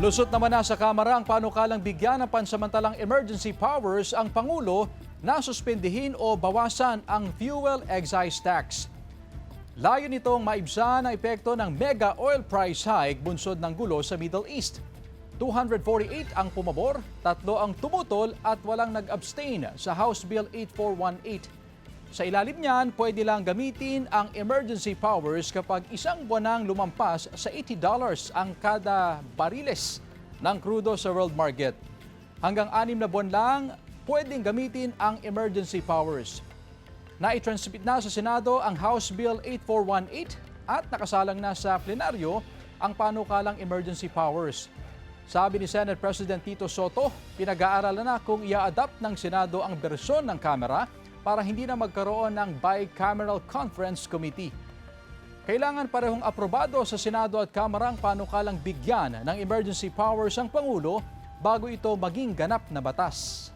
Lusot naman na sa Kamara ang panukalang bigyan ng pansamantalang emergency powers ang Pangulo na suspendihin o bawasan ang fuel excise tax. Layo nitong maibsan ang epekto ng mega oil price hike bunsod ng gulo sa Middle East. 248 ang pumabor, 3 ang tumutol at walang nag-abstain sa House Bill 8418. Sa ilalim niyan, pwede lang gamitin ang emergency powers kapag isang buwan nang lumampas sa $80 ang kada bariles ng krudo sa world market. Hanggang 6 na buwan lang, pwedeng gamitin ang emergency powers. Naitransmit na sa Senado ang House Bill 8418 at nakasalang na sa plenaryo ang panukalang emergency powers. Sabi ni Senate President Tito Soto, pinag-aaralan na kung ia-adapt ng Senado ang bersyon ng Kamara para hindi na magkaroon ng bicameral conference committee. Kailangan parehong aprobado sa Senado at Kamara ang panukalang bigyan ng emergency powers ang Pangulo bago ito maging ganap na batas.